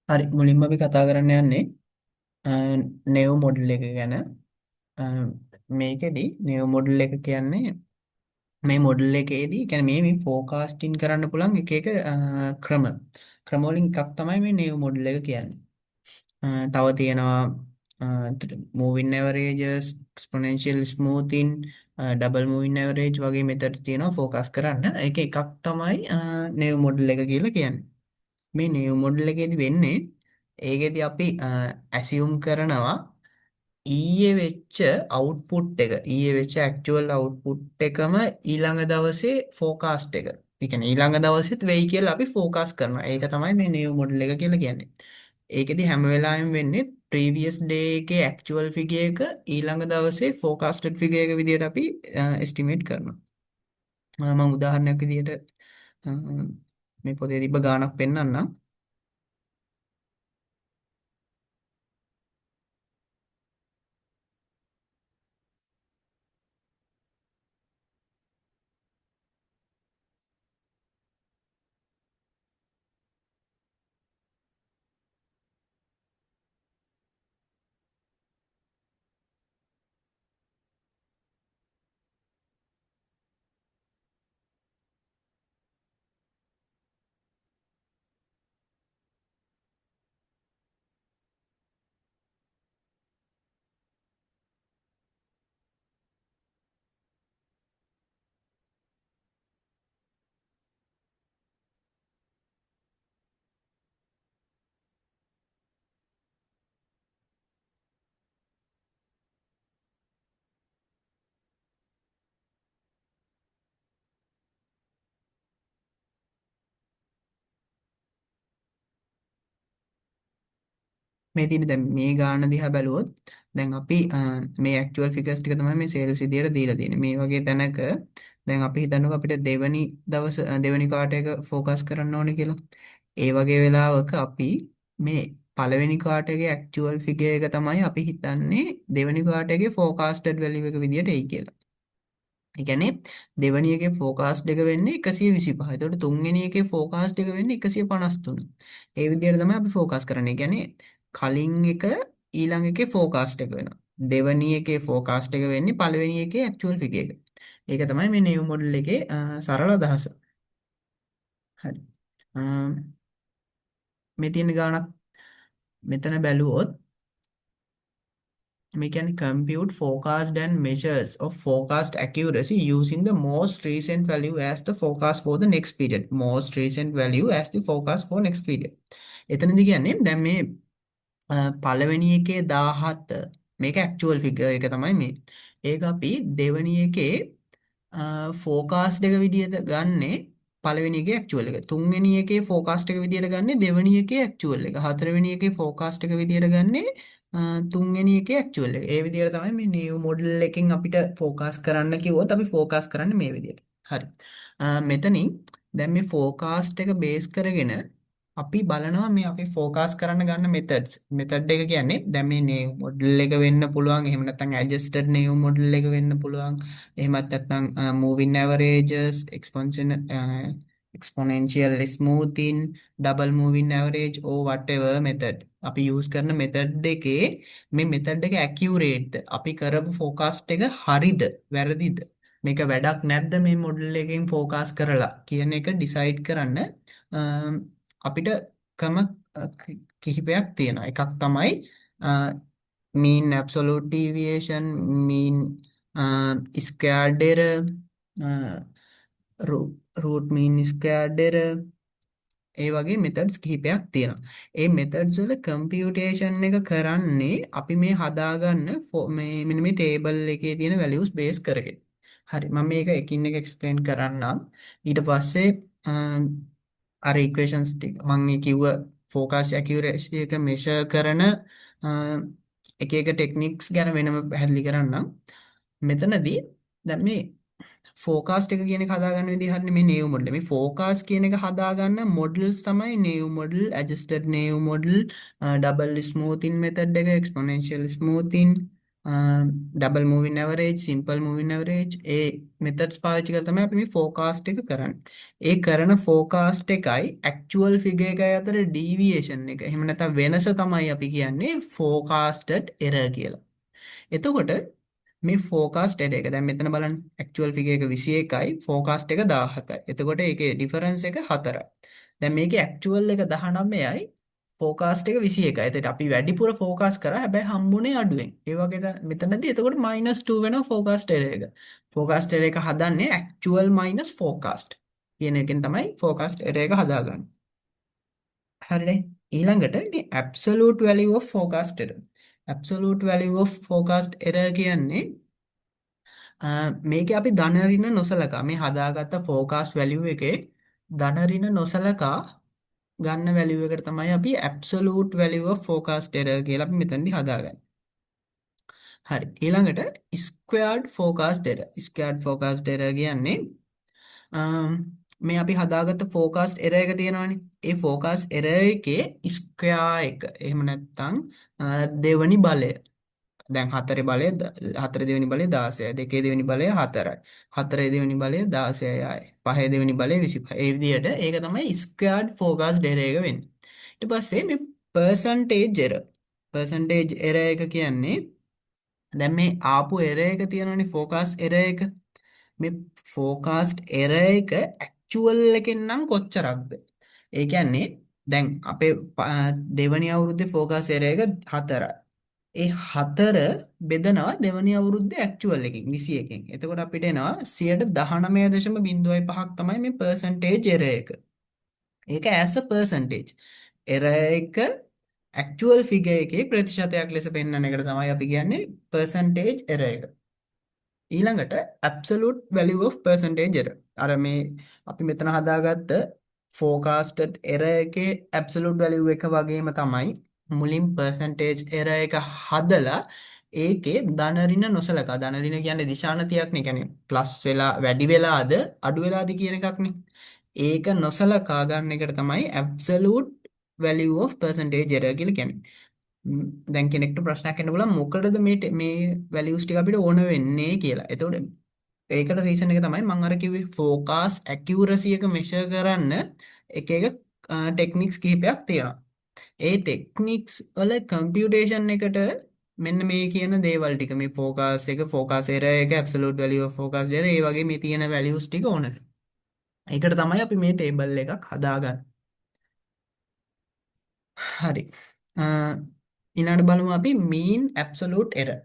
හරි මුලින්ම අපි කතා කරන්න යන්නේ නෙව් මොඩල් එක ගැන. අ, මේකෙදි නෙව් මොඩල් එක කියන්නේ මේ මොඩල් එකේදී කියන්නේ මේ ෆෝකාස්ටිං කරන්න පුළුවන් එක එක ක්‍රම වලින් එකක් තමයි මේ නෙව් මොඩල් එක කියන්නේ. තව තියෙනවා moving averages, එක්ස්පොනෙන්ෂියල් smoothing, double moving average වගේ මෙතඩ්ස් තියෙනවා ෆෝකස් කරන්න. ඒක එකක් තමයි නෙව් මොඩල් එක කියලා කියන්නේ. මේ නිව් මොඩල් එකේදී වෙන්නේ ඒකෙදි අපි ඇසියුම් කරනවා ඊයේ වෙච්ච අවුට්පුට් එක ඊයේ වෙච්ච ඇක්චුවල් අවුට්පුට් එකම ඊළඟ දවසේ ෆෝකාස්ට් එක. ඒ කියන්නේ ඊළඟ දවසෙත් වෙයි කියලා අපි ෆෝකාස් කරනවා. ඒක තමයි මේ නිව් මොඩල් එක කියලා කියන්නේ. ඒකෙදි හැම වෙලාවෙම වෙන්නේ ප්‍රීවියස් ඩේ එකේ ඇක්චුවල් ෆිගර් එක ඊළඟ දවසේ ෆෝකාස්ටඩ් ෆිගර් එක විදිහට අපි එස්ටිමේට් කරනවා. මම උදාහරණයක් විදිහට අ, මේ පොතේ තිබ්බ ගාණක් පෙන්නන්නම්. මේ තියෙන දැන් මේ ගාන දිහා බැලුවොත් දැන් අපි මේ ඇක්චුවල් ෆිගර්ස් ටික තමයි මේ සේල්ස් විදියට දීලා තියෙන්නේ. මේ වගේ තැනක දැන් අපි හිතන්නකෝ අපිට දෙවනි දවස් දෙවනි කාට එක ફોકસ කරන්න ඕනේ කියලා. ඒ වගේ වෙලාවක අපි මේ පළවෙනි කාට එකේ ඇක්චුවල් ෆිගර් එක තමයි අපි හිතන්නේ දෙවනි කාට එකේ forecasted value එක විදියට එයි කියලා. ඒ කියන්නේ දෙවැනි එකේ ෆෝකාස්ට් එක වෙන්නේ 125. එතකොට තුන්වෙනි එකේ ෆෝකාස්ට් එක වෙන්නේ 153. ඒ විදිහට තමයි අපි ෆෝකස් කරන්නේ. ඒ කියන්නේ කලින් එක ඊළඟ එකේ ෆෝකාස්ට් එක වෙනවා. දෙවැනි එකේ ෆෝකාස්ට් එක වෙන්නේ පළවෙනි එකේ ඇක්චුවල් ෆිගර් එක. ඒක තමයි මේ නිව් මොඩල් එකේ සරල අදහස. හරි. මේ තියෙන ගානක් මෙතන බැලුවොත් we can compute forecast and measures of forecast accuracy using the most recent value as the forecast for the next period. Most recent value as the forecast for next period. එතනදි කියන්නේ දැන් මේ පළවෙනි එකේ 17 මේක ඇක්චුවල් ෆිගර් එක තමයි මේ. ඒක අපි දෙවෙනි එකේ ෆෝකාස්ට් එක විදිහට ගන්නෙ පළවෙනි එකේ ඇක්චුවල් එක. තුන්වෙනි එකේ ෆෝකාස්ට් එක විදිහට ගන්නෙ දෙවෙනි එකේ ඇක්චුවල් එක. හතරවෙනි එකේ ෆෝකාස්ට් එක විදිහට ගන්නෙ තුන්වෙනි එකේ ඇක්චුවල් එක. ඒ විදිහට තමයි මේ නිව් මොඩල් එකෙන් අපිට ෆෝකාස් කරන්න කිව්වොත් අපි ෆෝකාස් කරන්නේ මේ විදිහට. හරි. මෙතනින් දැන් මේ ෆෝකාස්ට් එක බේස් කරගෙන අපි බලනවා මේ අපි ෆෝකස් කරන්න ගන්න මෙතඩ් එක කියන්නේ දැන් මේ නේව් මොඩල් එක වෙන්න පුළුවන්, එහෙම නැත්නම් ඇඩ්ජස්ටඩ් නේව් මොඩල් එක වෙන්න පුළුවන්, එහෙමත් නැත්නම් moving averages, එක්ස්පොනෙන්ෂියල් smoothing, double moving average ඕ whatever මෙතඩ් අපි යූස් කරන මෙතඩ් එකේ මේ මෙතඩ් එක ඇකියුරේට්ද, අපි කරපු ෆෝකාස්ට් එක හරිද වැරදිද, මේක වැඩක් නැද්ද මේ මොඩල් එකෙන් ෆෝකාස් කරලා කියන එක ඩිසයිඩ් කරන්න අපිට ක්‍රම කිහිපයක් තියෙනවා. එකක් තමයි mean absolute deviation, mean squared error, root mean squared error, ඒ වගේ මෙතඩ්ස් කිහිපයක් තියෙනවා. ඒ මෙතඩ්ස් වල කම්පියුටේෂන් එක කරන්නේ අපි මේ හදාගන්න මේ මෙන්න මේ ටේබල් එකේ තියෙන values බේස් කරගෙන. හරි මම මේක එකින් එක එක්ස්ප්ලেইন කරන්නම්. ඊට පස්සේ අර ඉක්වේෂන්ස් ටික මම මේ කිව්ව ફોකස් ඇකියුරසි එක මෙෂර් කරන එක එක ටෙක්නික්ස් ගැන වෙනම පැහැදිලි කරන්නම්. මෙතනදී දැන් මේ ෆෝකාස්ට් එක කියන එක හදාගන්න විදිහ හරිනේ මේ නේව් මොඩල්. මේ ෆෝකාස් කියන එක හදාගන්න මොඩල්ස් තමයි naive model, adjusted naive model, double smoothing method එක, exponential smoothing, double moving average, simple moving average, ඒ මෙතඩ්ස් පාවිච්චි කරලා තමයි අපි මේ ෆෝකාස්ට් එක කරන්නේ. ඒ කරන ෆෝකාස්ට් එකයි ඇක්චුවල් ෆිගර් එකයි අතර ඩීවියේෂන් එක. එහෙම නැත්නම් වෙනස තමයි අපි කියන්නේ ෆෝකාස්ටඩ් එරර් කියලා. එතකොට මේ ෆෝකාස්ට් එරර් එක දැන් මෙතන බලන්න ඇක්චුවල් ෆිගර් එක 21යි ෆෝකාස්ට් එක 17යි. එතකොට ඒකේ ඩිෆරන්ස් එක 4යි. දැන් මේකේ ඇක්චුවල් එක 19යි ෆෝකාස්ට් එක 21යි. එතකොට අපි වැඩිපුර ෆෝකාස් කරා හැබැයි හම්බුනේ අඩුවෙන්. ඒ වගේ මෙතනදී එතකොට -2 වෙනවා ෆෝකාස්ට් එරර් එක. ෆෝකාස්ට් එරර් එක හදන්නේ ඇක්චුවල් මයිනස් ෆෝකාස්ට් කියන එකෙන් තමයි ෆෝකාස්ට් එරර් එක හදාගන්නේ. හරිනේ. ඊළඟට මේ absolute value of forecast error. absolute value of forecast error කියන්නේ මේකේ අපි ධන ඍණ නොසලකා මේ හදාගත්ත forecast value එකේ ධන ඍණ නොසලකා ගන්න value එකට තමයි අපි absolute value of forecast error කියලා අපි මෙතනදී හදාගන්නේ. හරි. ඊළඟට squared forecast error. squared forecast error කියන්නේ මේ අපි හදාගත්ත ෆෝකාස්ට් එරර් එක තියෙනවානේ. ඒ ෆෝකාස්ට් එරර් එකේ ස්ක්වයාර් එක. එහෙම නැත්නම් දෙවනි බලය. දැන් 4 බලය 4 දෙවෙනි බලය 16යි. 2 දෙවෙනි බලය 4යි. 4 දෙවෙනි බලය 16යි. 5 දෙවෙනි බලය 25යි. ඒ විදිහට ඒක තමයි ස්ක්වයාර්ඩ් ෆෝකාස්ට් එරර් එක වෙන්නේ. ඊට පස්සේ මේ percentage error. percentage error එක කියන්නේ දැන් මේ ආපු එරර් එක තියෙනවානේ ෆෝකාස්ට් එරර් එක. මේ ෆෝකාස්ට් එරර් එක ඇක්චුවල් එකෙන් නම් කොච්චරක්ද? ඒ කියන්නේ දැන් අපේ දෙවැනි අවුරුද්දේ ෆෝකාස් එරර් එක 4යි. ඒ 4 බෙදනවා දෙවැනි අවුරුද්දේ ඇක්චුවල් එකකින් 21කින්. එතකොට අපිට එනවා 19.05ක් තමයි මේ percentage error එක. ඒක as a percentage. error එක ඇක්චුවල් ෆිගර් එකේ ප්‍රතිශතයක් ලෙස පෙන්වන එකට තමයි අපි කියන්නේ percentage error එක. ඊළඟට absolute value of percentage error. අර මේ අපි මෙතන හදාගත්ත forecasted error එකේ absolute value එක වගේම තමයි මුලින් percentage error එක හදලා ඒකේ ධන ඍණ නොසලකා ධන ඍණ කියන්නේ දිශානතියක් නේ. කියන්නේ ප්ලස් වෙලා වැඩි වෙලාද අඩු වෙලාද කියන එකක් නේ. ඒක නොසලකා ගන්න එකට තමයි absolute value of percentage error කියලා කියන්නේ. දැන් කෙනෙක්ට ප්‍රශ්නයක් එන්න පුළුවන් මොකටද මේ වැලියුස් ටික අපිට ඕන වෙන්නේ කියලා. එතකොට ඒකට රීසන් එක තමයි මම අර කිව්වේ ෆෝකාස් ඇකියුරසි එක මෙෂර් කරන්න එක එක ටෙක්නික්ස් කිහිපයක් තියෙනවා. ඒ ටෙක්නික්ස් වල කම්පියුටේෂන් එකට මෙන්න මේ කියන දේවල් ටික මේ ෆෝකාස් එක ෆෝකාස් එරර් එක ඇබ්සලූට් වැලියු ඔෆ් ෆෝකාස් එරර් ඒ වගේ මේ තියෙන වැලියුස් ටික ඕන. ඒකට තමයි අපි මේ ටේබල් එකක් හදාගන්නේ. හරි. ඊළඟට බලමු අපි mean absolute error.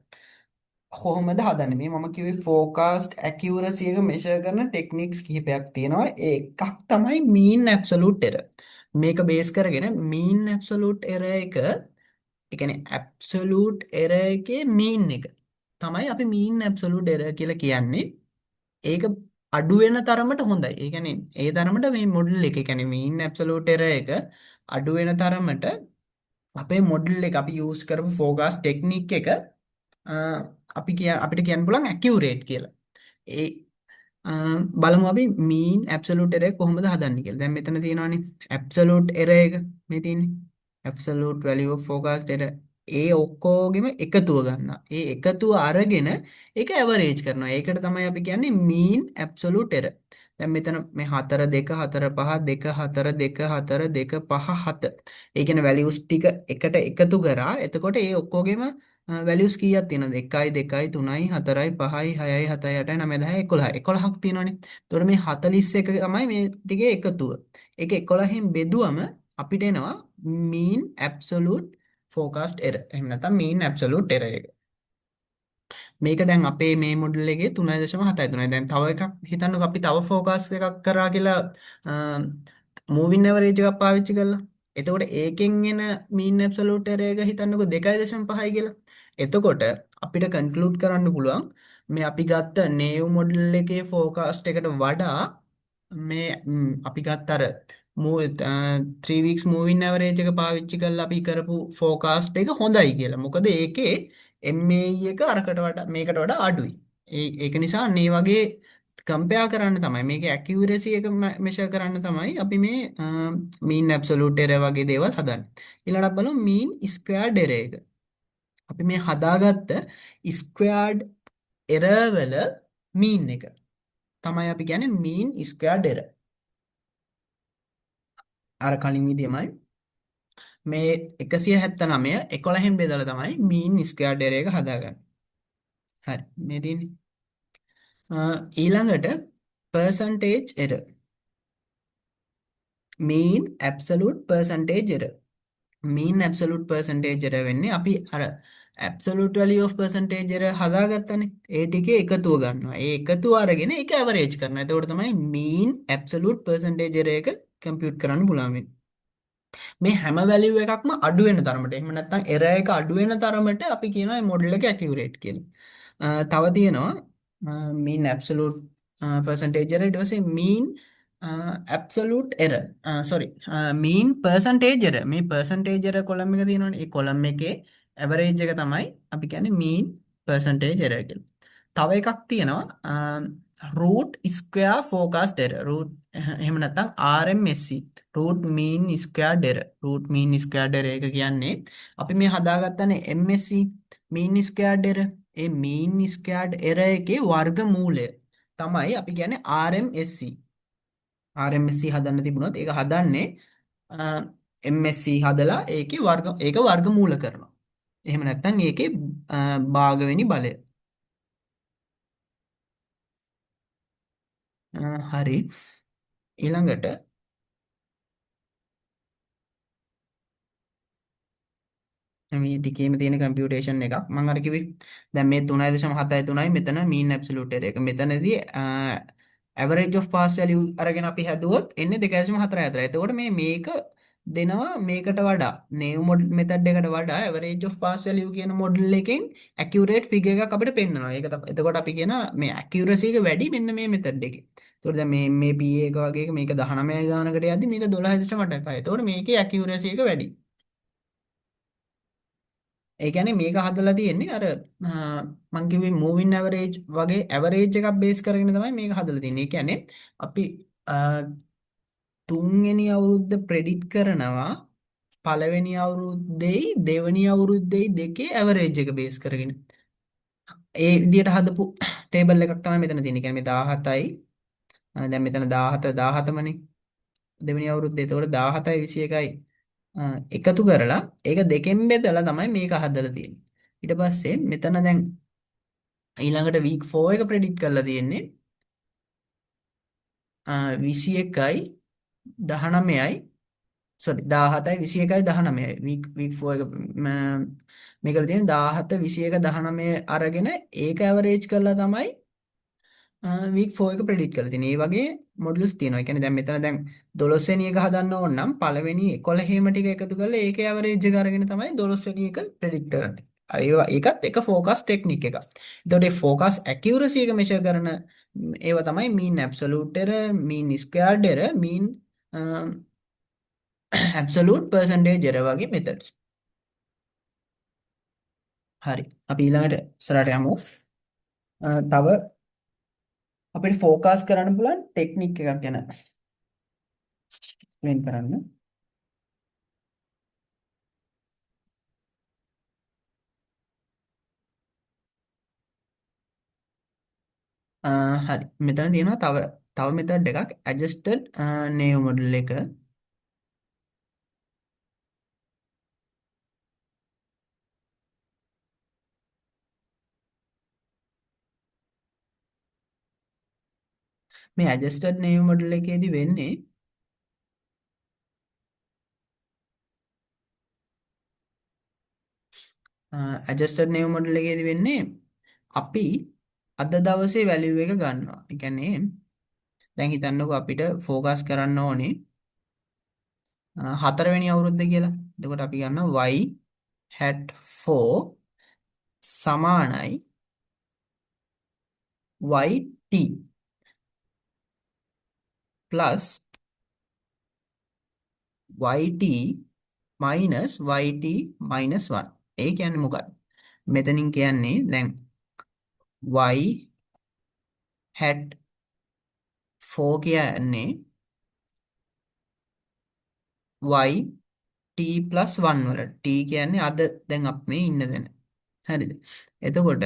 කොහොමද හදන්නේ? මේ මම කිව්වේ forecast accuracy එක measure කරන techniques කිහිපයක් තියෙනවා. ඒ එකක් තමයි mean absolute error. මේක බේස් කරගෙන mean absolute error එක, ඒ කියන්නේ absolute error එකේ mean එක තමයි අපි mean absolute error කියලා කියන්නේ. ඒක අඩු වෙන තරමට හොඳයි. ඒ කියන්නේ ඒ තරමට මේ මොඩල් එක, ඒ කියන්නේ mean absolute error එක අඩු වෙන තරමට අපේ මොඩල් එක අපි යූස් කරපු ෆෝකාස් ටෙක්නික් එක අපිට කියන්න පුළුවන් ඇකියුරේට් කියලා. ඒ බලමු අපි මීන් ඇබ්සලූට් එරර් එක කොහොමද හදන්නේ කියලා. දැන් මෙතන තියෙනවානේ ඇබ්සලූට් එරර් එක මේ තියෙන්නේ. ඇබ්සලූට් වැලියු ඔෆ් ෆෝකාස්ට් එරර්. ඒ ඔක්කොගෙම එකතුව ගන්නවා. ඒ එකතුව අරගෙන ඒක ඇවරේජ් කරනවා. ඒකට තමයි අපි කියන්නේ මීන් ඇබ්සලූට් එරර්. දැන් මෙතන මේ 4 2 4 5 2 4 2 4 2 5 7. ඒ කියන්නේ වැලියුස් ටික එකට එකතු කරා. එතකොට ඒ ඔක්කොගෙම වැලියුස් කීයක් තියෙනවද? 1යි 2යි 3යි 4යි 5යි 6යි 7යි 8යි 9යි 10යි 11යි 11ක් තියෙනවනේ. එතකොට මේ 41 තමයි මේ ටිකේ එකතුව. ඒක 11න් බෙදුවම අපිට එනවා mean absolute forecast error. එහෙම නැත්නම් mean absolute error එක. මේක දැන් අපේ මේ මොඩල් එකේ 3.73යි. දැන් තව එකක් හිතන්නකෝ අපි තව ෆෝකාස් එකක් කරා කියලා මූවින් ඇවරේජ් එකක් පාවිච්චි කළා. එතකොට ඒකෙන් එන mean absolute error එක හිතන්නකෝ 2.5යි කියලා. එතකොට අපිට කන්ක්ලූඩ් කරන්න පුළුවන් මේ අපි ගත්ත නේව් මොඩල් එකේ ෆෝකාස්ට් එකට වඩා මේ අපි ගත්ත අර 3 weeks moving average එක පාවිච්චි කරලා අපි කරපු ෆෝකාස්ට් එක හොඳයි කියලා. මොකද ඒකේ MAE එක අරකට වඩා මේකට වඩා අඩුයි. ඒක නිසා මේ වගේ කම්පෙයාර් කරන්න තමයි මේකේ ඇකියුරසි එක මෙෂර් කරන්න තමයි අපි මේ mean absolute error වගේ දේවල් හදන්නේ. ඊළඟට බලමු mean squared error එක. අපි මේ හදාගත්ත ස්ක්වයාර්ඩ් එරර් වල මීන් එක තමයි අපි කියන්නේ මීන් ස්ක්වයාර්ඩ් එරර්. අර කලින් විදියමයි මේ 179 11න් බෙදලා තමයි මීන් ස්ක්වයාර්ඩ් එරර් එක හදාගන්නේ. හරි. මේ තියෙන්නේ ඊළඟට percentage error mean absolute percentage error mean absolute percentage error වෙන්නේ අපි අර absolute value of percentage error හදාගත්තනේ ඒ ටිකේ එකතුව ගන්නවා ඒ එකතුව අරගෙන ඒක average කරනවා එතකොට තමයි mean absolute percentage error එක compute කරන්න පුළුවන් වෙන්නේ මේ හැම වැලියු එකක්ම අඩු වෙන තරමට එහෙම නැත්නම් එරර් එක අඩු වෙන තරමට අපි කියනවා මේ මොඩල් එක ඇකියුරේට් කියලා. තව තියෙනවා mean absolute percentage error ඊට පස්සේ mean absolute error sorry mean percentage error මේ percentage error කොලම් එක තියෙනවනේ ඒ කොලම් එකේ average එක තමයි අපි කියන්නේ mean percentage error කියලා. තව එකක් තියෙනවා root square forecast error root එහෙම නැත්නම් RMSE root mean squared error root mean squared error එක කියන්නේ අපි මේ හදාගත්තනේ MSE mean squared error ඒ mean squared error එකේ වර්ගමූලය තමයි අපි කියන්නේ RMSE RMSE හදන්න තිබුණොත් ඒක හදන්නේ MSE හදලා ඒකේ ඒක වර්ගමූල කරනවා එහෙම නැත්නම් ඒකේ භාගවෙනි බලය හරි ඊළඟට මේ ටිකේම තියෙන කම්පියුටේෂන් එකක් මම අර කිව්වේ දැන් මේ 3.73යි මෙතන mean absolute error එක මෙතනදී average of pass value අරගෙන අපි හැදුවොත් එන්නේ 2.44 එතකොට මේක දෙනවා මේකට වඩා naive model method එකට වඩා average of pass value කියන මොඩල් එකෙන් accurate figure එකක් අපිට පෙන්නනවා ඒක එතකොට අපි කියන මේ accuracy එක වැඩි මෙන්න මේ method එකේ එතකොට දැන් මේ PA එක වගේ එක මේක 19 ගානකට යද්දි මේක 12.85 එතකොට මේකේ accuracy එක වැඩි ඒ කියන්නේ මේක හදලා තියෙන්නේ අර මං කිව්වේ මූවින් ඇවරේජ් වගේ ඇවරේජ් එකක් බේස් කරගෙන තමයි මේක හදලා තියෙන්නේ. ඒ කියන්නේ අපි අ, තුන්වෙනි අවුරුද්ද ප්‍රෙඩිට් කරනවා පළවෙනි අවුරුද්දේයි දෙවෙනි අවුරුද්දේයි දෙකේ ඇවරේජ් එක බේස් කරගෙන. ඒ විදිහට හදපු ටේබල් එකක් තමයි මෙතන තියෙන්නේ. කියන්නේ මේ 17යි දැන් මෙතන 17 17මනේ දෙවෙනි අවුරුද්දේ. එතකොට 17යි 21යි එකතු කරලා ඒක දෙකෙන් බෙදලා තමයි මේක හදලා තියෙන්නේ. ඊට පස්සේ මෙතන දැන් ඊළඟට week 4 එක predict කරලා තියෙන්නේ 21යි 19යි sorry 17යි 21යි 19යි week 4 එක මේකල තියෙන 17 21 19 අරගෙන ඒක ඇවරේජ් කරලා තමයි week 4 එක predict කරලා තියෙන්නේ. ඒ වගේ මොඩල්ස් තියෙනවා. ඒ කියන්නේ දැන් මෙතන දැන් 12 වෙනි එක හදන්න ඕන නම් පළවෙනි 11 ටික එකතු කරලා ඒකේ ඇවරේජ් එක අරගෙන තමයි 12 වෙනි එක predict කරන්නේ. ඒකත් එක ෆෝකස් ටෙක්නික් එකක්. එතකොට මේ ෆෝකස් ඇකියුරසි එක මෙෂර් කරන ඒවා තමයි mean absolute error, mean squared error, mean absolute percentage error වගේ methods. හරි. අපි ඊළඟට ඉස්සරහට යමු. තව අපිට ෆෝකස් කරන්න පුළුවන් ටෙක්නික් එකක් ගැන එක්ස්ප්ලেইন කරන්න. හරි. මෙතන තියෙනවා තව මෙතඩ් එකක් adjusted naive model එක. මේ adjusted naive model එකේදී වෙන්නේ adjusted naive model එකේදී වෙන්නේ අපි අද දවසේ value එක ගන්නවා. ඒ කියන්නේ දැන් හිතන්නකෝ අපිට ફોකස් කරන්න ඕනේ හතරවෙනි අවුරුද්ද කියලා. එතකොට අපි ගන්නවා y hat 4 සමානයි yt plus yt minus yt minus 1. ඒ කියන්නේ මොකක්ද? මෙතනින් කියන්නේ දැන් y hat 4 කියන්නේ y t plus 1 වල t කියන්නේ අද දැන් අපි මේ ඉන්න දෙන හරිද? එතකොට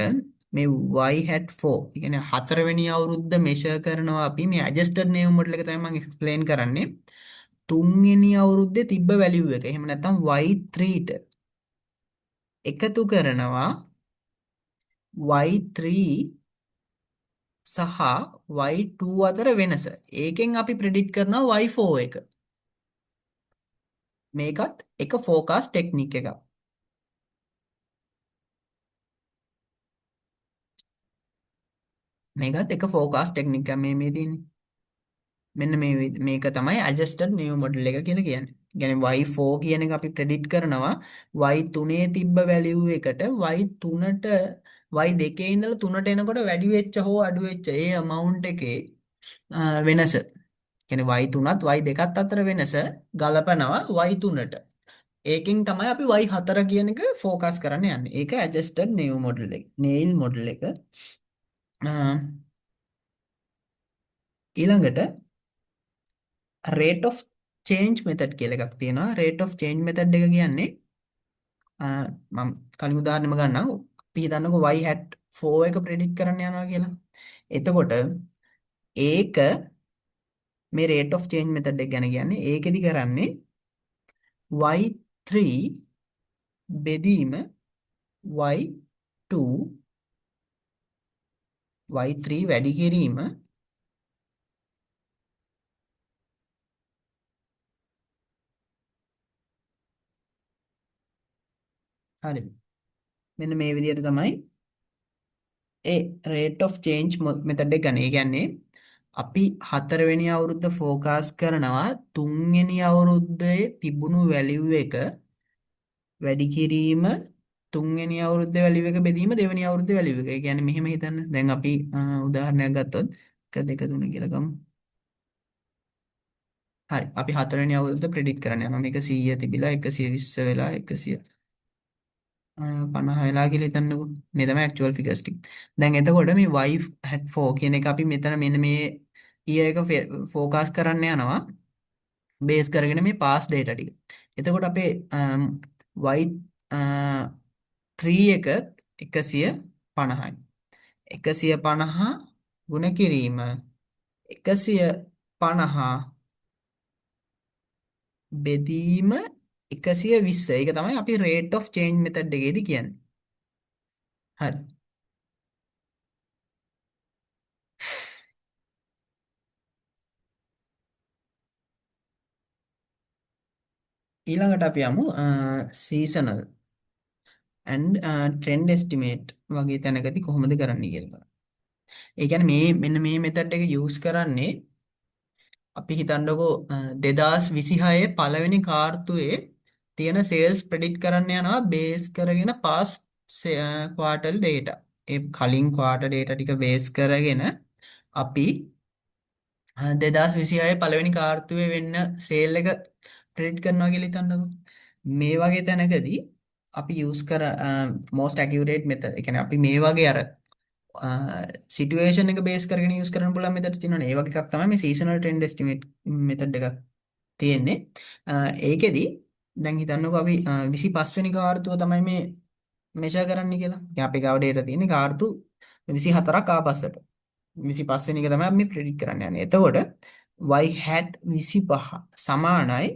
මේ y hat 4 කියන්නේ හතරවෙනි අවුරුද්ද මෙෂර් කරනවා අපි මේ adjusted name model එක තමයි මම explain කරන්නේ. තුන්වෙනි අවුරුද්දේ තිබ්බ value එක. එහෙම නැත්නම් y3 ට එකතු කරනවා y3 සහ y2 අතර වෙනස. ඒකෙන් අපි predict කරනවා y4 එක. මේකත් එක forecast technique එකක්. මේකත් එක forecast technique එකක් මේ තියෙන්නේ. මෙන්න මේක තමයි adjusted new model එක කියලා කියන්නේ. කියන්නේ y4 කියන එක අපි predict කරනවා y3 තිබ්බ value එකට y3ට y2 ඉඳලා 3ට එනකොට වැඩි වෙච්ච හෝ අඩු වෙච්ච ඒ amount එකේ වෙනස. කියන්නේ y3ත් y2ත් අතර වෙනස ගලපනවා y3ට. ඒකෙන් තමයි අපි y4 කියන එක focus කරන්න යන්නේ. ඒක adjusted new model එක. nail model එක. ඊළඟට rate of change method කියලා එකක් තියෙනවා. rate of change method එක කියන්නේ මම කලින් උදාහරණෙම ගන්නම්. අපි හිතන්නකෝ y hat 4 එක predict කරන්න යනවා කියලා. එතකොට ඒක මේ rate of change method එක ගැන කියන්නේ ඒකෙදි කරන්නේ y3 බෙදීම y2 y3 වැඩි කිරීම හරිද? මෙන්න මේ විදිහට තමයි ඒ rate of change method එක ගන්න. ඒ කියන්නේ අපි හතරවෙනි අවුරුද්ද ફોකාස් කරනවා තුන්වෙනි අවුරුද්දේ තිබුණු වැලියු එක වැඩි කිරීම තුන්වෙනි අවුරුද්දේ වැලියු එක බෙදීම දෙවෙනි අවුරුද්දේ වැලියු එක. ඒ කියන්නේ මෙහෙම හිතන්න. දැන් අපි උදාහරණයක් ගත්තොත් 1 2 3 කියලා ගමු. හරි. අපි හතරවෙනි අවුරුද්ද ප්‍රෙඩික්ට් කරන්න යනවා. මේක 100 තිබිලා 120 වෙලා 150 වෙලා කියලා හිතන්නකෝ. මේ තමයි ඇක්චුවල් ෆිගර්ස් ටික. දැන් එතකොට මේ y hat 4 කියන එක අපි මෙතන මෙන්න මේ ඊයර් එක ફોකාස් කරන්න යනවා. බේස් කරගෙන මේ පාස් ඩේටා ටික. එතකොට අපේ y3 එක 150යි. 150 ගුණ කිරීම 150 බෙදීම 120. ඒක තමයි අපි rate of change method එකේදී කියන්නේ. හරි. ඊළඟට අපි යමු seasonal and trend estimate වගේ තැනකදී කොහොමද කරන්නේ කියලා. ඒ කියන්නේ මෙන්න මේ method එක use කරන්නේ අපි හිතන්නකෝ 2026 පළවෙනි කාර්තුවේ තියෙන sales predict කරන්න යනවා base කරගෙන past quarter data. ඒ කලින් quarter data ටික base කරගෙන අපි 2026 පළවෙනි කාර්තුවේ වෙන්න සේල් එක ප්‍රෙඩික්ට් කරනවා කියලා හිතන්නකෝ. මේ වගේ තැනකදී අපි use කර most accurate method. ඒ කියන්නේ අපි මේ වගේ අර සිටුේෂන් එක බේස් කරගෙන use කරන්න පුළුවන් methods තියෙනවනේ. ඒ වගේ එකක් තමයි මේ seasonal trend estimate method එක තියෙන්නේ. ඒකෙදි දැන් හිතන්නකෝ අපි 25 වෙනි කාර්තුව තමයි මේ මෙෂර් කරන්න කියලා. දැන් අපේ ගාව data තියෙන්නේ කාර්තු 24ක් ආපස්සට. 25 වෙනි එක තමයි අපි ප්‍රෙඩික්ට් කරන්න යන්නේ. එතකොට y hat 25 සමානයි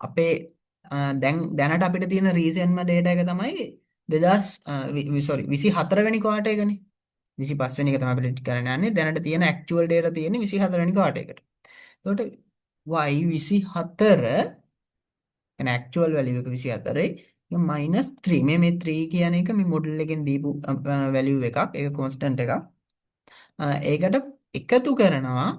අපේ දැනට අපිට තියෙන රීසෙන්ට්ම data එක තමයි 24 වෙනි ක්වාටර් එකනේ. 25 වෙනි එක තමයි ප්‍රෙඩික්ට් කරන්න යන්නේ. දැනට තියෙන ඇක්චුවල් data තියෙන්නේ 24 වෙනි ක්වාටර් එකට. එතකොට y 24 එන ඇක්චුවල් වැලියු එක 24යි මයිනස් 3 මේ 3 කියන එක මේ මොඩල් එකෙන් දීපු වැලියු එකක්. ඒක කොන්ස්ටන්ට් එකක්. ඒකට එකතු කරනවා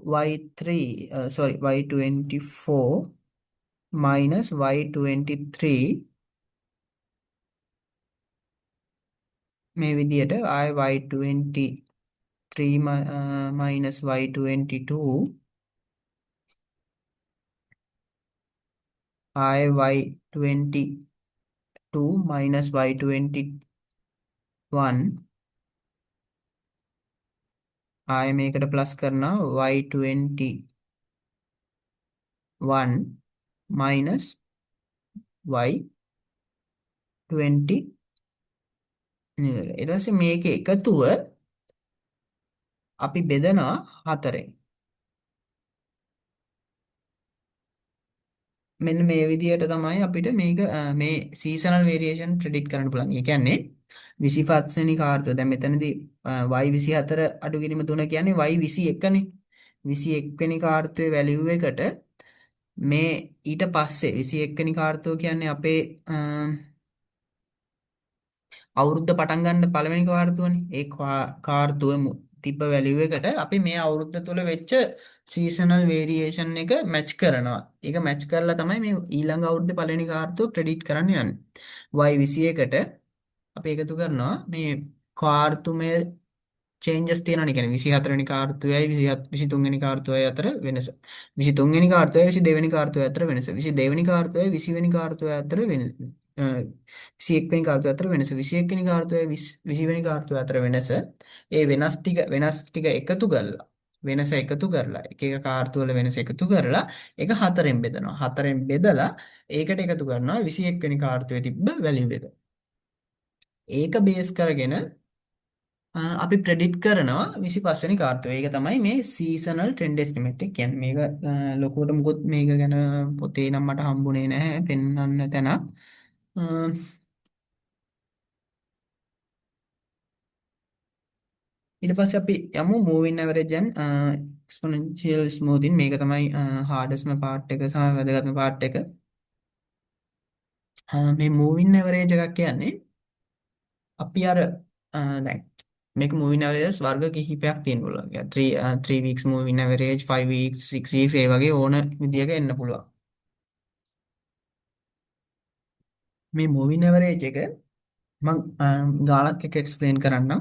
y24 minus y23 මේ විදියට ආය y23 minus y22 ආය y22 minus y21 ආය මේකට ප්ලස් කරනවා y23 1 minus y 20 ඊට පස්සේ මේක එකතුව අපි බෙදනවා 4ෙන්. මෙන්න මේ විදිහට තමයි අපිට මේක මේ සීසනල් වේරියේෂන් ප්‍රෙඩික්ට් කරන්න පුළුවන්. ඒ කියන්නේ 25 වෙනි කාර්යය. දැන් මෙතනදී y 24 අඩු කිරීම 3 කියන්නේ y 21 නේ. 21 වෙනි කාර්යයේ වැලියු එකට මේ ඊට පස්සේ 21 වෙනි කාර්යය කියන්නේ අපේ අවුරුද්ද පටන් ගන්න පළවෙනි කාර්තුවනේ. ඒ කාර්තුව තිබ්බ වැලියු එකට අපි මේ අවුරුද්ද තුල වෙච්ච සීසනල් වේරියේෂන් එක මැච් කරනවා. ඒක මැච් කරලා තමයි මේ ඊළඟ අවුරුද්දේ පළවෙනි කාර්තුව ප්‍රෙඩික්ට් කරන්න යන්නේ. y 21ට අපි එකතු කරනවා මේ කාර්තුමේ චේන්ජස් තියෙනවනේ. කියන්නේ 24 වෙනි කාර්තුවයි 23 වෙනි කාර්තුවයි අතර වෙනස. 23 වෙනි කාර්තුවයි 22 වෙනි කාර්තුවයි අතර වෙනස. 22 වෙනි කාර්තුවයි 20 වෙනි කාර්තුවයි අතර වෙනස. 21 වෙනි කාර්තුවයි අතර වෙනස. 21 වෙනි කාර්තුවයි 20 වෙනි කාර්තුවයි අතර වෙනස. ඒ වෙනස් ටික එකතු කරලා වෙනස එකතු කරලා එක එක කාර්තුවල වෙනස එකතු කරලා ඒක 4ෙන් බෙදනවා. 4ෙන් බෙදලා ඒකට එකතු කරනවා 21 වෙනි කාර්තුවේ තිබ්බ වැලියු එක. ඒක බේස් කරගෙන අපි ප්‍රෙඩිට් කරනවා 25 වෙනි කාර්තුව. ඒක තමයි මේ සීසනල් ට්‍රෙන්ඩ් එස්ටිමේට් එක කියන්නේ. මේක ලොකුවට මුකුත් මේක ගැන පොතේ නම් මට හම්බුනේ නැහැ පෙන්වන්න තැනක්. අ, ඊට පස්සේ අපි යමු මූවින් ඇවරේජ් and එක්ස්පොනෙන්ෂියල් ස්මූතින්. මේක තමයි හાર્ඩස්ම පාර්ට් එක සහ වැදගත්ම පාර්ට් එක. මේ මූවින් ඇවරේජ් එකක් කියන්නේ අපි අර දැන් මේක මූවින් ඇවරේජස් වර්ග කිහිපයක් තියෙන්න පුළුවන්. 3 weeks moving average, 5 weeks, 6 weeks ඒ වගේ ඕන විදියක එන්න පුළුවන්. මේ මූවින් ඇවරේජ් එක මම ගානක් එක එක්ස්ප්ලেইন කරන්නම්.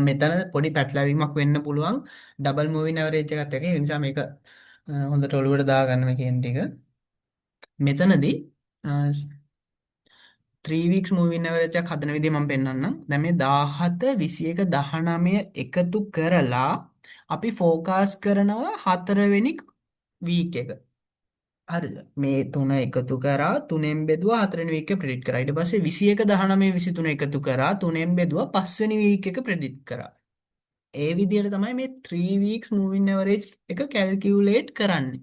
මෙතන පොඩි පැටලැවීමක් වෙන්න පුළුවන් ඩබල් මූවින් ඇවරේජ් එකත් එක්ක. ඒ නිසා මේක හොඳට ඔලුවට දාගන්න මේ කියන ටික. මෙතනදී 3 weeks මූවින් ඇවරේජ් එකක් හදන විදිය මම පෙන්නන්නම්. දැන් මේ 17 21 19 එකතු කරලා අපි ෆෝකාස් කරනවා 4 වෙනි වීක් එක. හරිද? මේ තුන එකතු කරා 3ෙන් බෙදුවා 4 වෙනි වීක් එක ප්‍රෙඩික්ට් කරා. ඊට පස්සේ 21 19 23 එකතු කරා 3ෙන් බෙදුවා 5 වෙනි වීක් එක ප්‍රෙඩික්ට් කරා. ඒ විදිහට තමයි මේ 3 weeks moving average එක කැල්කියුලේට් කරන්නේ.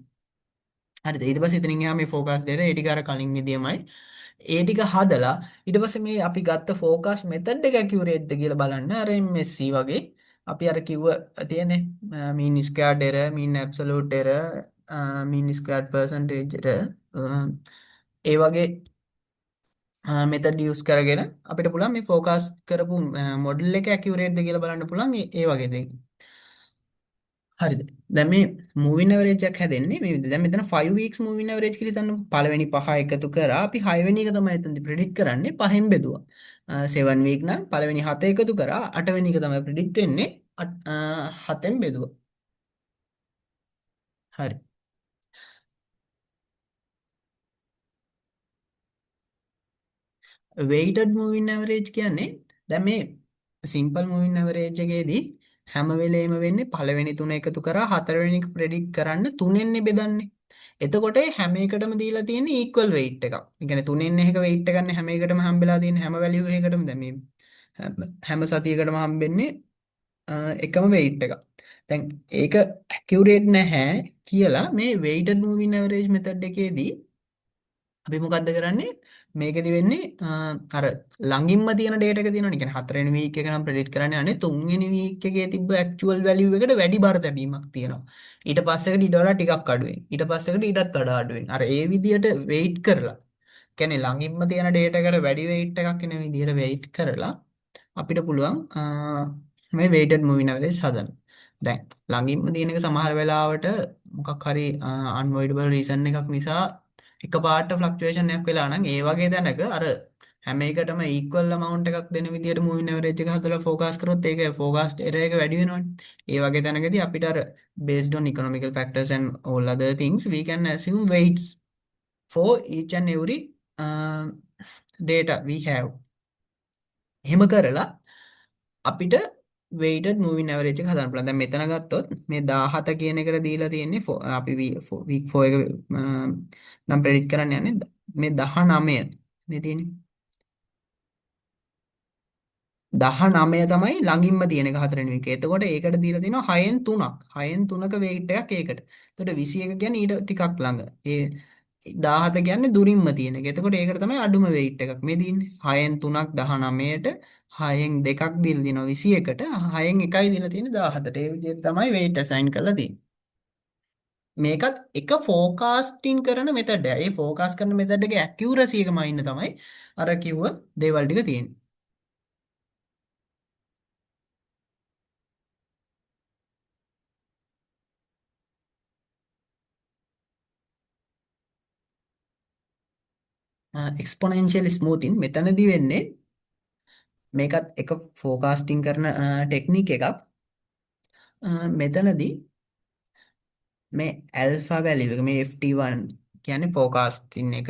හරිද? ඊට පස්සේ එතනින් එහා මේ ෆෝකස් දෙයට ඒ ටික අර කලින් විදියමයි. ඒ ටික හදලා ඊට පස්සේ මේ අපි ගත්ත ෆෝකස් මෙතඩ් එක ඇකියුරේට්ද කියලා බලන්න. අර MSC වගේ අපි අර කිව්ව තියෙන්නේ mean squared error, mean absolute error, mean squared percentage error. ඒ වගේ මෙතඩ් යූස් කරගෙන අපිට පුළුවන් මේ ෆෝකස් කරපු මොඩල් එක ඇකියුරේට්ද කියලා බලන්න පුළුවන් ඒ වගේ දෙයක්. හරිද? දැන් මේ මූවින් ඇවරේජ් එකක් හැදෙන්නේ මේ විදිහට. දැන් මෙතන 5 weeks මූවින් ඇවරේජ් කියලා හිතන්නකො. පළවෙනි පහ එකතු කරා අපි 6 වෙනි එක තමයි එතනදි ප්‍රෙඩික්ට් කරන්නේ. පහෙන් බෙදුවා. 7 week නම් පළවෙනි 7 එකතු කරා 8 වෙනි එක තමයි ප්‍රෙඩික්ට් වෙන්නේ. 7ෙන් බෙදුවා. හරි. weighted moving average කියන්නේ දැන් මේ simple moving average එකේදී හැම වෙලේම වෙන්නේ පළවෙනි තුන එකතු කරා හතරවෙනි එක predict කරන්න තුනෙන් බෙදන්නේ. එතකොට හැම එකටම දීලා තියෙන්නේ equal weight එකක්. ඒ කියන්නේ තුනෙන් එක weight එක ගන්න හැම එකටම හම්බෙලා තියෙන හැම value එකකටම දැන් මේ හැම සතියකටම හම්බෙන්නේ එකම weight එකක්. දැන් ඒක accurate නැහැ කියලා මේ weighted moving average method එකේදී අපි මොකද්ද කරන්නේ මේකෙදි වෙන්නේ අර ළඟින්ම තියෙන ඩේටා එක තියෙනවනේ. කියන්නේ 4 වෙනි වීක් එක නම් ප්‍රෙඩික්ට් කරන්නේ අනේ 3 වෙනි වීක් එකේ තිබ්බ ඇක්චුවල් වැලියු එකට වැඩි බර තැබීමක් තියෙනවා. ඊට පස්සේකට ඊට වඩා ටිකක් අඩුවෙන්. ඊට පස්සේකට ඊටත් වඩා අඩුවෙන්. අර ඒ විදියට වෙයිට් කරලා කියන්නේ ළඟින්ම තියෙන ඩේටා එකට වැඩි වෙයිට් එකක් එන විදියට වෙයිට් කරලා අපිට පුළුවන් මේ weighted moving average හදන්න. දැන් ළඟින්ම තියෙන එක සමහර වෙලාවට මොකක් හරි unavoidable reason එකක් නිසා එකපාරට ෆ්ලක්චුේෂන් එකක් වෙලා නම් ඒ වගේ දැනක අර හැම එකටම equal amount එකක් දෙන විදියට moving average එක හදලා focus කරොත් ඒක forecast error එක වැඩි වෙනවනේ. ඒ වගේ තැනකදී අපිට අර based on economical factors and all other things we can assume weights for each and every data we have. එහෙම කරලා අපිට weighted moving average එක හදන්න පුළුවන්. දැන් මෙතන ගත්තොත් මේ 17 කියන එකට දීලා තියෙන්නේ අපි week 4 එක නම් predict කරන්න යන්නේ මේ 19 මේ තියෙන්නේ 19 තමයි ළඟින්ම තියෙන එක හතරවෙනි week එක. එතකොට ඒකට දීලා තියෙනවා 6න් 3ක්. 6න් 3ක weight එකක් ඒකට. එතකොට 21 කියන්නේ ඊට ටිකක් ළඟ. ඒ 17 කියන්නේ දුරින්ම තියෙන එක. එතකොට ඒකට තමයි අඩුම weight එකක් මේ තියෙන්නේ. 6න් 3ක් 19ට 6න් 2ක් දීලා දිනවා 21ට 6න් 1යි දීලා තියෙන්නේ 17ට. ඒ විදිහට තමයි weight assign කරලා තියෙන්නේ. මේකත් එක ෆෝකාස්ටිං කරන මෙතඩ. ඒ ෆෝකාස් කරන මෙතඩ් එකේ ඇකියුරසි එක මයින්න තමයි අර කිව්ව දේවල් ටික තියෙන්නේ. එක්ස්පොනෙන්ෂියල් ස්මූතින් මෙතනදී වෙන්නේ මේකත් එක ෆෝකාස්ටිං කරන ටෙක්නික් එකක්. මෙතනදී මේ ඇල්ෆා වැලියු එක මේ FT1 කියන්නේ ෆෝකාස්ටිං එක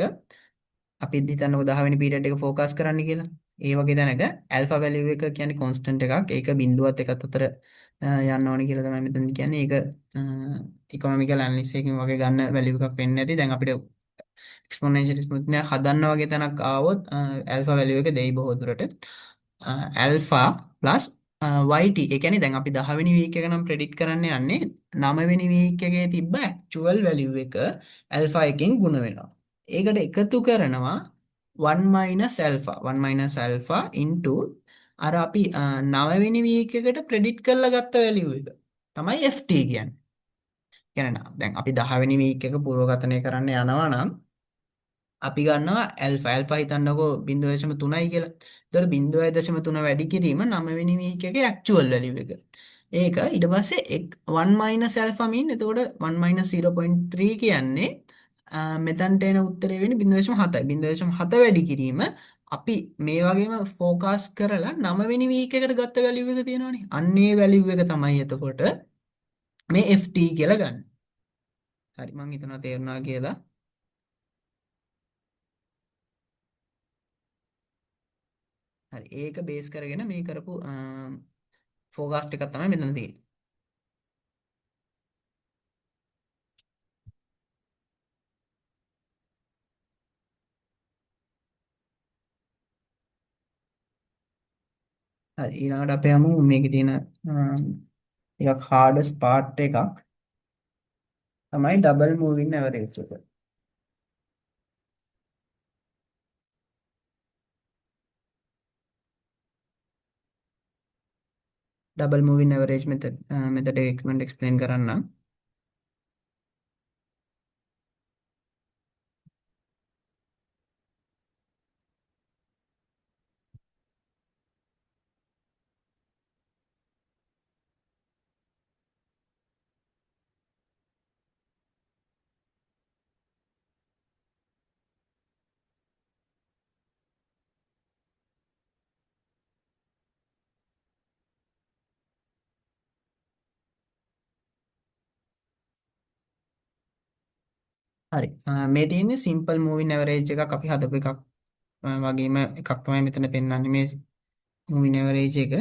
අපි හිතන්නකො 10 වෙනි පීරියඩ් එක ફોකස් කරන්න කියලා. ඒ වගේ දැනක ඇල්ෆා වැලියු එක කියන්නේ කොන්ස්ටන්ට් එකක්. ඒක බිඳුවත් එකත් අතර යන්න ඕනේ කියලා තමයි මෙතන කියන්නේ. ඒක ඉකොනොමිකල් ඇනලිසිස් එකකින් වගේ ගන්න වැලියු එකක් වෙන්නේ නැති. දැන් අපිට එක්ස්පොනෙන්ෂියල් ස්මූත්නස් හදන්න වගේ තැනක් ආවොත් ඇල්ෆා වැලියු එක දෙයි බොහෝ දුරට. ඇල්ෆා ප්ලස් YT ඒ කියන්නේ දැන් අපි 10 වෙනි වීක් එක නම් ප්‍රෙඩික්ට් කරන්න යන්නේ 9 වෙනි වීක් එකේ තිබ්බ ඇක්චුවල් වැලියු එක ඇල්ෆා එකෙන් ගුණ වෙනවා. ඒකට එකතු කරනවා 1 minus alpha 1 minus alpha into අර අපි 9 වෙනි වීක් එකට ප්‍රෙඩික්ට් කරලා ගත්ත වැලියු එක තමයි FT කියන්නේ. කියන්නේ දැන් අපි 10 වෙනි වීක් එක පූර්වගතනය කරන්න යනවා නම් අපි ගන්නවා ඇල්ෆා හිතන්නකෝ 0.3යි කියලා. එතකොට 0.3 වැඩි කිරීම 9 වෙනි වීක් එකේ ඇක්චුවල් වැලියු එක. ඒක ඊට පස්සේ 1 minus alpha mean එතකොට 1 minus 0.3 කියන්නේ මෙතනට එන උත්තරේ වෙන්නේ 0.7යි. 0.7 වැඩි කිරීම අපි මේ වගේම ફોකස් කරලා 9 වෙනි වීක් එකට ගත්ත වැලියු එක තියෙනවනේ. අන්න ඒ වැලියු එක තමයි එතකොට මේ FT කියලා ගන්න. හරි මම හිතනවා තේරුණා කියලා. හරි ඒක බේස් කරගෙන මේ කරපු ෆෝකාස්ට් එකක් තමයි මෙතන තියෙන්නේ. හරි ඊළඟට අපි යමු මේකේ තියෙන ටිකක් හાર્ඩස්ට් පාර්ට් එකක් තමයි ඩබල් මූවින් ඇවරේජ් එක. ඩබල් මූවින් ඇවරේජ් මෙතඩ් එක මම එක්ස්ප්ලেইন කරන්නම්. හරි මේ තියෙන්නේ සිම්පල් මූවින් ඇවරේජ් එකක් අපි හදපු එකක් වගේම එකක් තමයි මෙතන පෙන්වන්නේ මේ මූවින් ඇවරේජ් එක.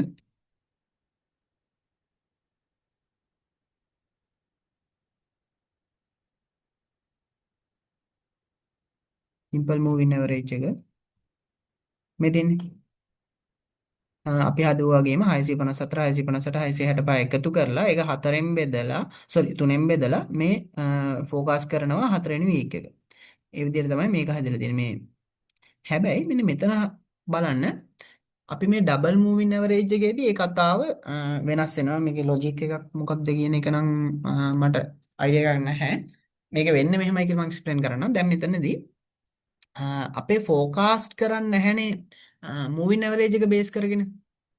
සිම්පල් මූවින් ඇවරේජ් එක මේ තියෙන්නේ අපි හදුවා වගේම 654 658 665 එකතු කරලා ඒක හතරෙන් බෙදලා තුනෙන් බෙදලා මේ ફોකස් කරනවා හතරවෙනි වීක් එක. ඒ විදිහට තමයි මේක හදලා තියෙන්නේ මේ. හැබැයි මෙන්න මෙතන බලන්න අපි මේ ඩබල් මූවින් ඇවරේජ් එකේදී ඒ කතාව වෙනස් වෙනවා. මේකේ ලොජික් එකක් මොකක්ද කියන එක නම් මට අයිඩියා එකක් නැහැ. මේක වෙන්නේ මෙහෙමයි කියලා මම එක්ස්ප්ලেইন කරන්නම්. දැන් මෙතනදී අපේ ෆෝකාස්ට් කරන්න නැහැනේ මූවින් ඇවරේජ් එක බේස් කරගෙන.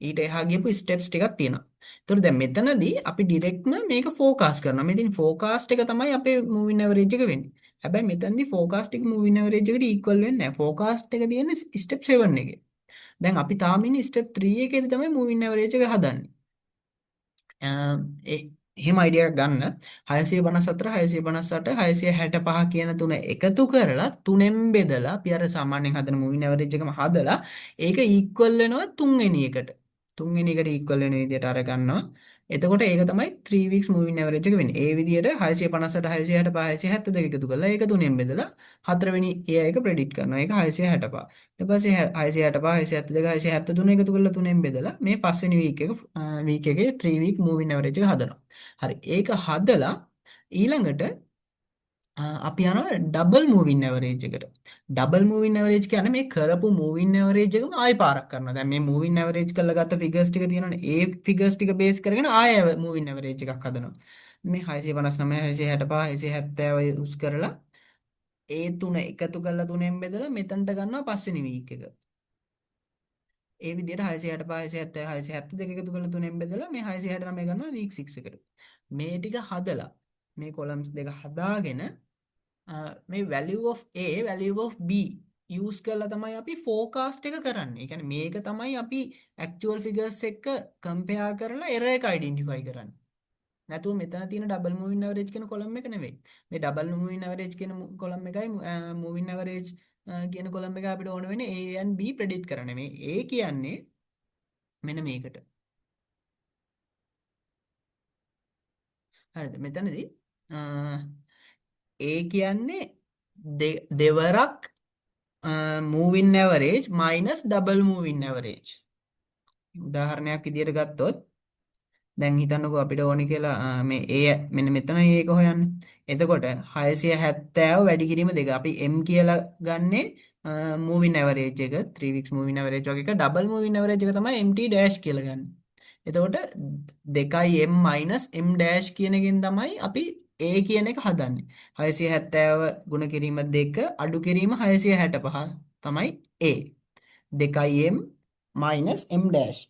ඊට එහා ගියපු ස්ටෙප්ස් ටිකක් තියෙනවා. ඒතකොට දැන් මෙතනදී අපි ඩිරෙක්ට්ම මේක ફોකාස් කරනවා. මෙතන ફોකාස්ට් එක තමයි අපේ මූවින් ඇවරේජ් එක වෙන්නේ. හැබැයි මෙතනදී ફોකාස්ට් එක මූවින් ඇවරේජ් එකට ඉක්වල් වෙන්නේ නැහැ. ફોකාස්ට් එක තියෙන්නේ ස්ටෙප් 7 එකේ. දැන් අපි තාම ඉන්නේ ස්ටෙප් 3 එකේදී තමයි මූවින් ඇවරේජ් එක හදන්නේ. එහෙම අයිඩියා එකක් ගන්න 654 658 665 කියන තුන එකතු කරලා තුනෙන් බෙදලා අපි අර සාමාන්‍යයෙන් හදන මූවින් ඇවරේජ් එකම හදලා ඒක ඉක්වල් වෙනවා තුන්වෙනි එකට. තුන්වෙනි එකට equal වෙන විදියට අරගන්නවා. එතකොට ඒක තමයි 3 weeks moving average එක වෙන්නේ. ඒ විදියට 658 665 672 එකතු කරලා ඒක තුනෙන් බෙදලා හතරවෙනි එයා එක ප්‍රෙඩික්ට් කරනවා. ඒක 665. ඊට පස්සේ 665 672 673 එකතු කරලා තුනෙන් බෙදලා මේ පස්වෙනි week එකේ 3 week moving average එක හදනවා. හරි. ඒක හදලා ඊළඟට අපි යනවා ඩබල් මූවින් ඇවරේජ් එකට. ඩබල් මූවින් ඇවරේජ් කියන්නේ මේ කරපු මූවින් ඇවරේජ් එකම ආයෙ පාරක් කරනවා. දැන් මේ මූවින් ඇවරේජ් කරලා ගත්ත ෆිගර්ස් ටික තියෙනවනේ. ඒ ෆිගර්ස් ටික බේස් කරගෙන ආයෙ මූවින් ඇවරේජ් එකක් හදනවා. මේ 659 665 670 යූස් කරලා ඒ තුන එකතු කරලා තුනෙන් බෙදලා මෙතනට ගන්නවා පස්වෙනි වීක් එක. ඒ විදිහට 665 670 672 එකතු කරලා තුනෙන් බෙදලා මේ 669 ගන්නවා වීක් 6 එකට. මේ ටික හදලා මේ කොලම්ස් දෙක හදාගෙන මේ value of A value of B use කරලා තමයි අපි forecast එක කරන්නේ. ඒ කියන්නේ මේක තමයි අපි actual figures එක්ක compare කරලා error එක identify කරන්නේ. නැතුව මෙතන තියෙන double moving average කියන column එක නෙවෙයි. මේ double moving average කියන column එකයි moving average කියන column එක අපිට ඕන වෙන්නේ A and B predict කරන්න. මේ A කියන්නේ මෙන්න මේකට. හරිද? මෙතනදී A කියන්නේ දෙවරක් moving average minus double moving average. උදාහරණයක් විදියට ගත්තොත් දැන් හිතන්නකෝ අපිට ඕනි කියලා මේ A මෙන්න මෙතන ඒක හොයන්න. එතකොට 670 වැඩි කිරීම දෙක අපි m කියලා ගන්නෙ moving average එක 3 weeks moving average වගේ එක double moving average එක තමයි mt dash කියලා ගන්න. එතකොට 2m minus m dash කියන එකෙන් තමයි අපි A කියන එක හදන්නේ. 670 ගුණ කිරීම 2 අඩු කිරීම 665 තමයි A. 2m minus m dash.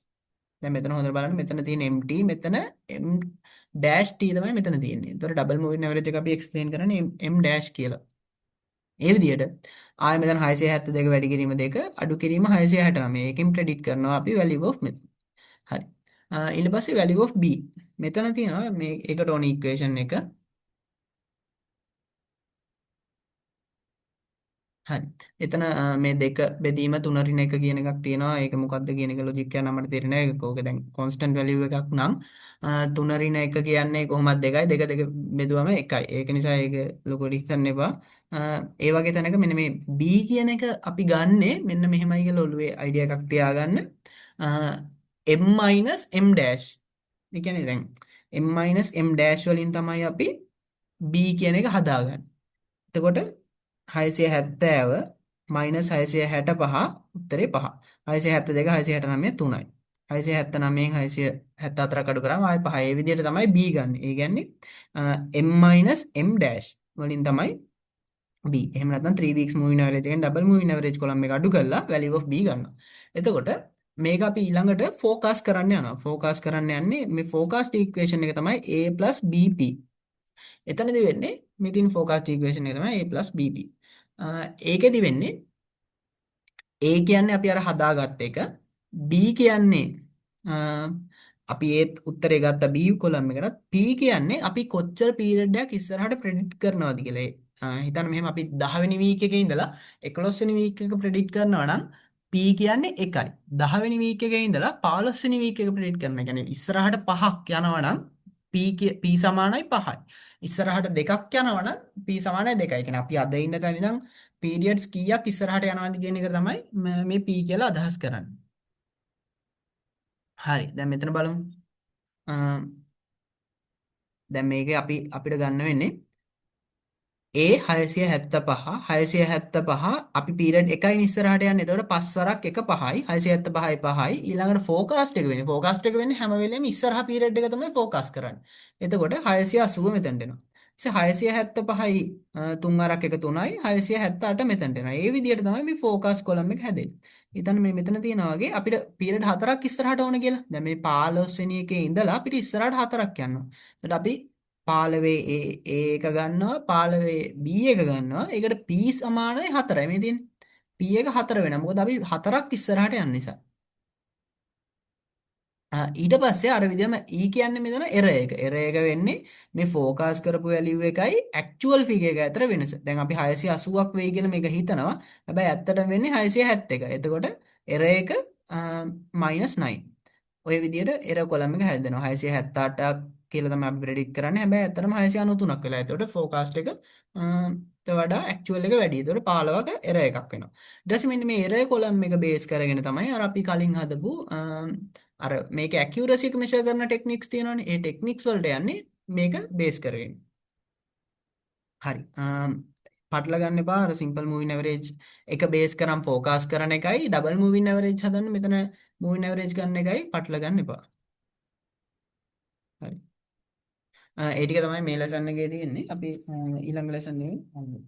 දැන් මෙතන හොඳට බලන්න මෙතන තියෙන mt මෙතන m dash t තමයි මෙතන තියෙන්නේ. ඒතකොට double moving average එක අපි explain කරන්නේ m dash කියලා. ඒ විදිහට ආයෙ මෙතන 672 වැඩි කිරීම 2 අඩු කිරීම 669. ඒකෙන් predict කරනවා අපි value of මෙතන. හරි. ඊට පස්සේ value of b. මෙතන තියෙනවා මේ ඒකට ඕන equation එක. හරි. එතන මේ දෙක බෙදීම 3 රින 1 කියන එකක් තියෙනවා. ඒක මොකක්ද කියන එක ලොජික් එක නමට තේරෙන්නේ නැහැ. ඒක දැන් constant value එකක් නම් 3 රින 1 කියන්නේ කොහොමද 2යි 2 2 බෙදුවම 1යි. ඒක නිසා ඒක ලොකුට හිතන්න එපා. ඒ වගේ තැනක මෙන්න මේ b කියන එක අපි ගන්නෙ මෙන්න මෙහෙමයි කියලා ඔළුවේ අයිඩියා එකක් තියාගන්න. m m dash. ඒ කියන්නේ දැන් m dash වලින් තමයි අපි b කියන එක හදාගන්නේ. එතකොට 670 මයිනස් 665 උත්තරේ 5. 672 669 3යි. 679න් 674 අඩු කරාම ආයෙ 5. ඒ විදිහට තමයි B ගන්න. ඒ කියන්නේ m m වලින් තමයි B. එහෙම නැත්නම් 3 weeks moving average එකෙන් double moving average column එක අඩු කරලා value of B ගන්නවා. එතකොට මේක අපි ඊළඟට focus කරන්න යනවා. focus කරන්න යන්නේ මේ forecast equation එක තමයි A BP. එතනදි වෙන්නේ මේ තියෙන forecast equation එක තමයි A BP. ඒකෙදි වෙන්නේ A කියන්නේ අපි අර හදාගත්ත එක B කියන්නේ අපි ඒත් උත්තරේ ගත්ත B කොලම් එකකට P කියන්නේ අපි කොච්චර පීරියඩ් එකක් ඉස්සරහට ප්‍රෙඩික්ට් කරනවද කියලා. හිතන්න මෙහෙම අපි 10 වෙනි වීක් එකේ ඉඳලා 11 වෙනි වීක් එක ප්‍රෙඩික්ට් කරනවා නම් P කියන්නේ 1යි. 10 වෙනි වීක් එකේ ඉඳලා 15 වෙනි වීක් එක ප්‍රෙඩික්ට් කරනවා. ඒ කියන්නේ ඉස්සරහට 5ක් යනවා නම් P සමානයි 5යි. ඉස්සරහට 2ක් යනවා නම් P සමානයි 2යි. ඒ කියන්නේ අපි අද ඉන්න තැන ඉඳන් පීරියඩ්ස් කීයක් ඉස්සරහට යනවාද කියන එක තමයි මේ P කියලා අදහස් කරන්නේ. හරි. දැන් මෙතන බලමු. දැන් මේකේ අපිට ගන්න වෙන්නේ A 675 675 අපි පීරියඩ් 1යි ඉස්සරහට යන්නේ. එතකොට 5 වරක් 1 5යි 675යි 5යි. ඊළඟට ෆෝකාස්ට් එක වෙන්නේ. ෆෝකාස්ට් එක වෙන්නේ හැම වෙලේම ඉස්සරහා පීරියඩ් එක තමයි ෆෝකස් කරන්නේ. එතකොට 680 මෙතනට එනවා. ඊට 675යි 3 වරක් 1 3යි 678 මෙතනට එනවා. ඒ විදිහට තමයි මේ ෆෝකස් කොලම් එක හැදෙන්නේ. හිතන්න මේ මෙතන තියෙනවා වගේ අපිට පීරියඩ් 4ක් ඉස්සරහට ඕන කියලා. දැන් මේ 15 වෙනි එකේ ඉඳලා අපිට ඉස්සරහට 4ක් යනවා. එතකොට අපි 15 A එක ගන්නවා 15 B එක ගන්නවා. ඒකට P සමානයි 4යි මේ තියෙන්නේ. P එක 4 වෙනවා. මොකද අපි 4ක් ඉස්සරහට යන නිසා. ඊට පස්සේ අර විදිහම E කියන්නේ මෙතන error එක. error එක වෙන්නේ මේ focus කරපු value එකයි actual figure එක අතර වෙනස. දැන් අපි 680ක් වෙයි කියලා මේක හිතනවා. හැබැයි ඇත්තටම වෙන්නේ 671. එතකොට error එක -9. ඔය විදිහට එරර් කොලම් එක හැදෙනවා. 678ක් කියලා තමයි අපි ප්‍රෙඩික්ට් කරන්නේ. හැබැයි ඇත්තටම 693ක් වෙලා. ඒතකොට ෆෝකාස්ට් එක ට වඩා ඇක්චුවල් එක වැඩි. ඒතකොට 15ක එරර් එකක් වෙනවා. ඊට පස්සේ මෙන්න මේ එරර් කොලම් එක බේස් කරගෙන තමයි අර අපි කලින් හදපු අර මේක ඇකියුරසි එක මෙෂර් කරන ටෙක්නික්ස් තියෙනවානේ. ඒ ටෙක්නික්ස් වලට යන්නේ මේක බේස් කරගෙන. හරි. පටල ගන්න එපා. අර සිම්පල් මූවින් ඇවරේජ් එක බේස් කරන් ෆෝකාස් කරන එකයි ඩබල් මූවින් ඇවරේජ් හදන්න මෙතන මූවින් ඇවරේජ් ගන්න එකයි පටල ගන්න එපා. හරි. ඒ ටික තමයි මේ ලෙසන් එකේ තියෙන්නේ. අපි ඊළඟ ලෙසන් එකේ